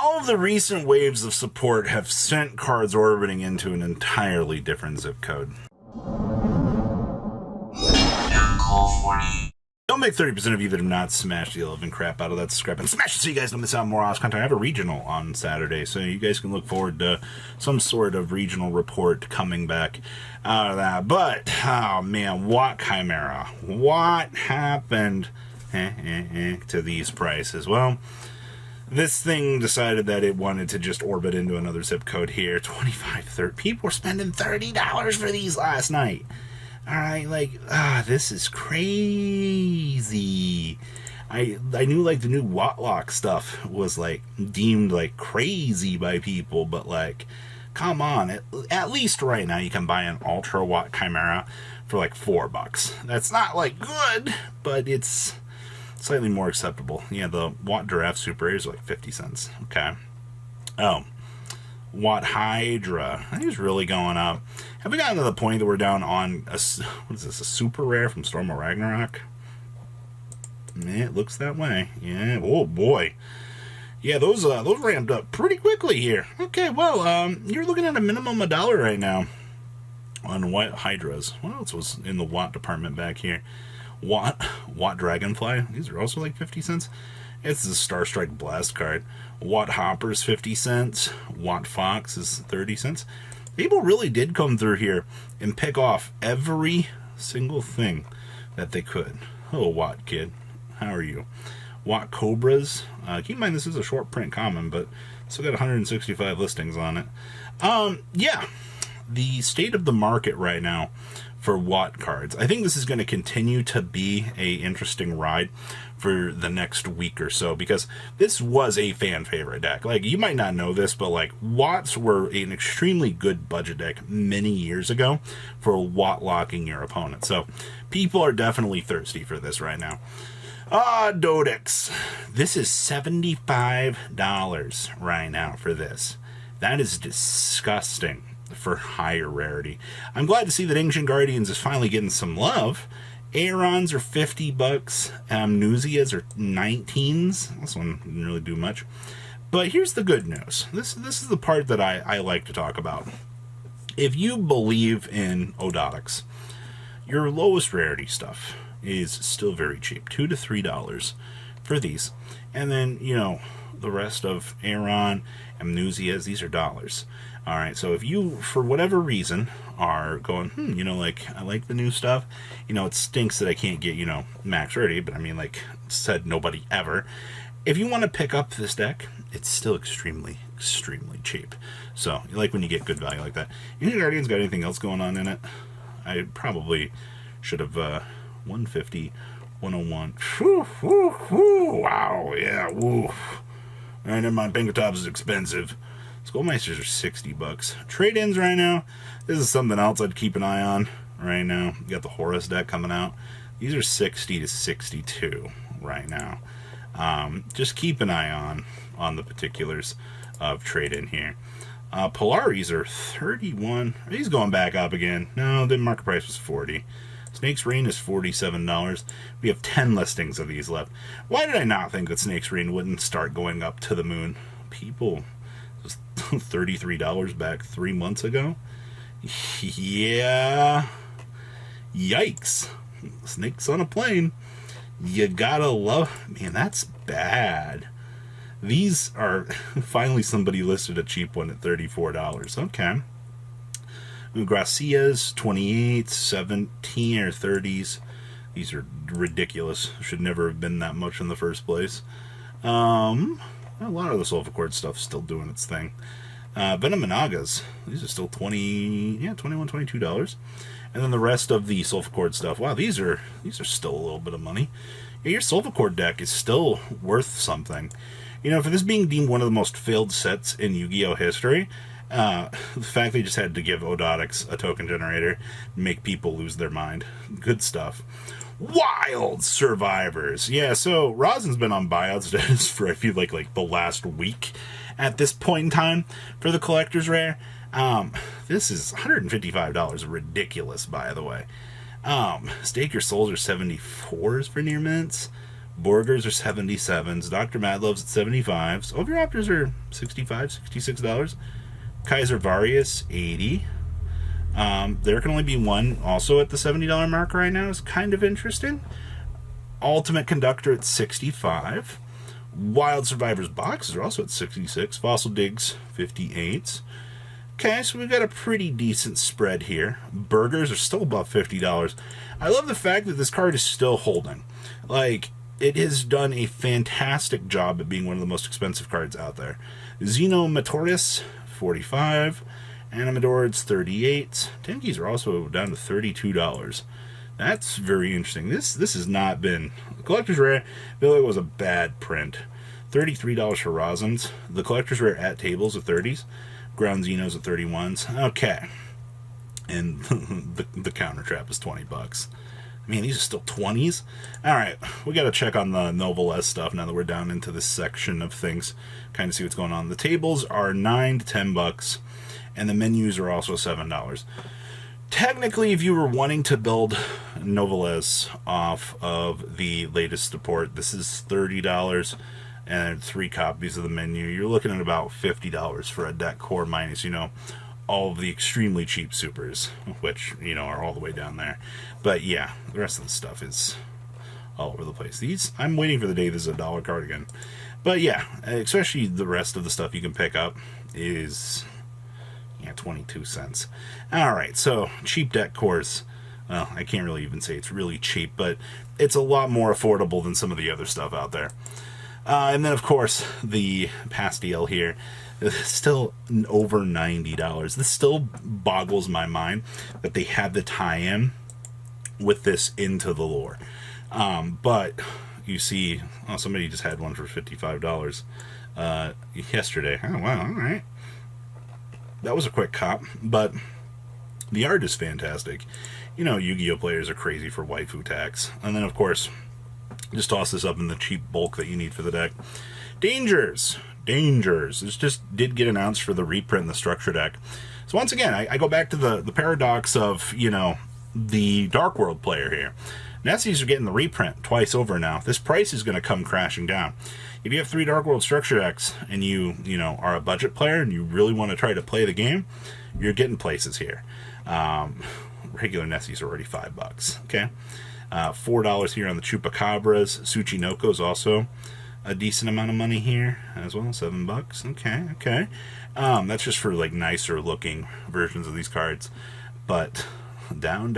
all of the recent waves of support have sent cards orbiting into an entirely different zip code. Don't make 30% of you that have not smashed the living crap out of that scrap and smash it so you guys don't miss out on more Oz content. I have a regional on Saturday, so you guys can look forward to some sort of regional report coming back out of that. But, oh man, what Chimera? What happened to these prices? Well, this thing decided that it wanted to just orbit into another zip code here. 25, 30. People were spending $30 for these last night. Alright, like, this is crazy. I knew, like, the new Wattlock stuff was, like, deemed, like, crazy by people, but, like, come on. At least right now you can buy an Ultra Watt Chimera for, like, $4. That's not, like, good, but it's slightly more acceptable. Yeah, the Watt Giraffe Super Air is, like, 50 cents. Okay. Oh. Watt Hydra. I think it's really going up. Have we gotten to the point that we're down on a, what is this, a super rare from Storm of Ragnarok? Yeah, it looks that way. Yeah, oh boy. Yeah, those ramped up pretty quickly here. Okay, well, you're looking at a minimum $1 right now on Watt Hydras. What else was in the Watt department back here? Watt Dragonfly. These are also like 50 cents. It's the Starstrike Blast card. Watt Hopper's 50 cents. Watt Fox is 30 cents. People really did come through here and pick off every single thing that they could. Hello, Watt Kid. How are you? Watt Cobras. Keep in mind this is a short print common, but still got 165 listings on it. Yeah. The state of the market right now for Watt cards. I think this is going to continue to be a interesting ride for the next week or so, because this was a fan favorite deck. Like, you might not know this, but like Watts were an extremely good budget deck many years ago for Watt locking your opponent. So people are definitely thirsty for this right now. Dodex. This is $75 right now for this. That is disgusting for higher rarity. I'm glad to see that Ancient Guardians is finally getting some love. Aerons are $50. Amnesias are 19s. This one didn't really do much. But here's the good news. This is the part that I like to talk about. If you believe in Odotics, your lowest rarity stuff is still very cheap. $2 to $3 for these. And then, you know, the rest of Aeron, Amnesias, these are dollars. Alright, so if you, for whatever reason, are going, you know, like, I like the new stuff, you know, it stinks that I can't get, you know, max rarity, but I mean, like, said nobody ever. If you want to pick up this deck, it's still extremely, extremely cheap. So, you like when you get good value like that. Ancient Guardian's got anything else going on in it? I probably should have, 150, 101. Whew, whew, whew, wow, yeah, woo. And then my Pinkertops is expensive. Skullmeisters are $60. Trade-ins right now. This is something else I'd keep an eye on right now. You got the Horus deck coming out. These are 60 to 62 right now. Just keep an eye on the particulars of trade-in here. Polaris are 31. He's going back up again. No, the market price was 40. Snake's Reign is $47. We have 10 listings of these left. Why did I not think that Snake's Reign wouldn't start going up to the moon? People, it was $33 back 3 months ago. Yeah. Yikes. Snakes on a plane. You gotta love... Man, that's bad. These are... Finally somebody listed a cheap one at $34. Okay. Gracias, 28, 17 or 30s. These are ridiculous. Should never have been that much in the first place. A lot of the Sulfur stuff's still doing its thing. Venom and Nagas. These are still $21, $22. And then the rest of the Sulfur stuff. Wow, these are still a little bit of money. Yeah, your Sulfur deck is still worth something. You know, for this being deemed one of the most failed sets in Yu-Gi-Oh! History, the fact they just had to give Odotics a token generator, make people lose their mind. Good stuff. Wild Survivors. Yeah, so Rosin's been on buyouts for I feel like the last week at this point in time for the collector's rare. This is $155. Ridiculous, by the way. Stake Your Souls are 74s for near mints. Borgers are 77s. Dr. Madlove's at 75s. Overopters are $65, $66. Kaiser Varius, 80. There can only be one also at the $70 mark right now. Is kind of interesting. Ultimate Conductor at 65. Wild Survivors boxes are also at 66. Fossil Digs, 58s. Okay, so we've got a pretty decent spread here. Burgers are still above $50. I love the fact that this card is still holding. Like, it has done a fantastic job at being one of the most expensive cards out there. Xenomatorius, 45. Animador's, 38. Tenkeys are also down to $32. That's very interesting. This has not been... The Collector's Rare, I feel like it was a bad print. $33 for Rosins. The Collector's Rare at tables at 30s. Ground Xenos at 31s. Okay. And the counter trap is 20 bucks. I mean, these are still 20s. Alright, we got to check on the Noveless stuff now that we're down into this section of things. Kind of see what's going on. The tables are 9 to 10 bucks. And the menus are also $7. Technically, if you were wanting to build Noveless off of the latest support, this is $30 and 3 copies of the menu. You're looking at about $50 for a deck core minus, all of the extremely cheap supers, which, are all the way down there. But yeah, the rest of the stuff is all over the place. These, I'm waiting for the day this is a $1 card again. But yeah, especially the rest of the stuff you can pick up is... 22 cents. Alright, so cheap deck cores. Well, I can't really even say it's really cheap, but it's a lot more affordable than some of the other stuff out there. And then, of course, the Pastiel here is still over $90. This still boggles my mind that they had the tie-in with this into the lore. But you see, somebody just had one for $55 yesterday. Oh, wow, alright. That was a quick cop, but the art is fantastic. Yu-Gi-Oh! Players are crazy for waifu tax. And then, of course, just toss this up in the cheap bulk that you need for the deck. Dangers. This just did get announced for the reprint in the structure deck. So once again, I go back to the paradox of, the Dark World player here. Nessies are getting the reprint twice over now. This price is going to come crashing down. If you have 3 Dark World structure decks and you are a budget player and you really want to try to play the game, you're getting places here. Regular Nessies are already $5. Okay, $4 here on the Chupacabras. Tsuchinoko is also a decent amount of money here as well. $7. Okay. That's just for like nicer looking versions of these cards, but down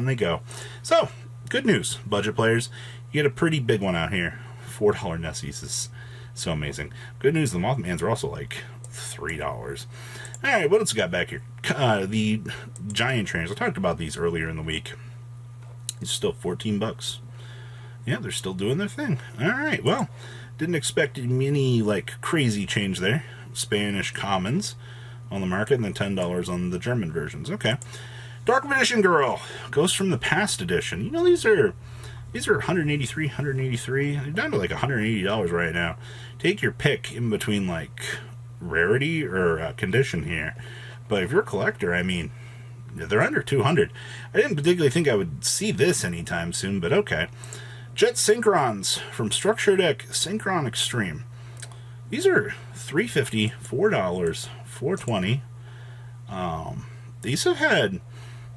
they go. So good news, budget players. You get a pretty big one out here. $4 Nessies is so amazing. Good news, the Mothmans are also like $3. Alright, what else we got back here? The Giant Trainers. I talked about these earlier in the week. These are still $14. Yeah, they're still doing their thing. Alright, well, didn't expect any like crazy change there. Spanish commons on the market, and then $10 on the German versions. Okay. Dark Edition Girl. Ghost from the Past edition. These are $183, $183. They're down to like $180 right now. Take your pick in between like rarity or condition here. But if you're a collector, I mean, they're under $200. I didn't particularly think I would see this anytime soon, but okay. Jet Synchrons from Structure Deck Synchron Extreme. These are $350, $4, $420. These have had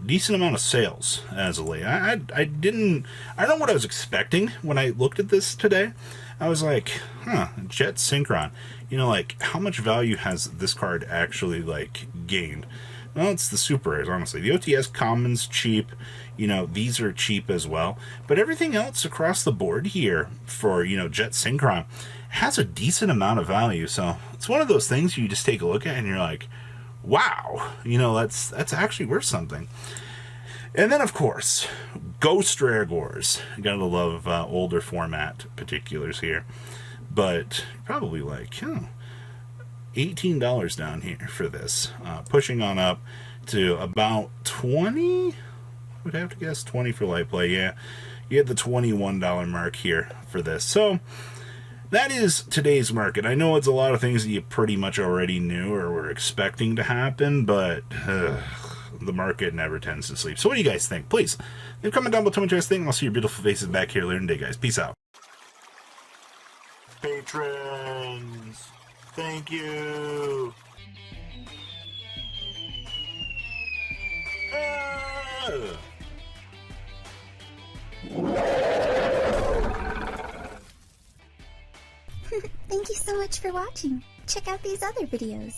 decent amount of sales as of late. I don't know what I was expecting when I looked at this today. I was like, Jet Synchron. Like, how much value has this card actually, like, gained? Well, it's the super rares, honestly. The OTS commons, cheap. These are cheap as well. But everything else across the board here for, Jet Synchron has a decent amount of value. So it's one of those things you just take a look at and you're like, wow, that's actually worth something. And then, of course, Ghost Rargors. You gotta love older format particulars here. But probably like, $18 down here for this. Pushing on up to about 20. I would have to guess 20 for light play. Yeah, you get the $21 mark here for this. So that is today's market. I know it's a lot of things that you pretty much already knew or were expecting to happen, but the market never tends to sleep. So what do you guys think? Please leave a comment down below. Tell me what you guys think. I'll see your beautiful faces back here later today, guys. Peace out. patrons. Thank you. Thank you so much for watching. Check out these other videos.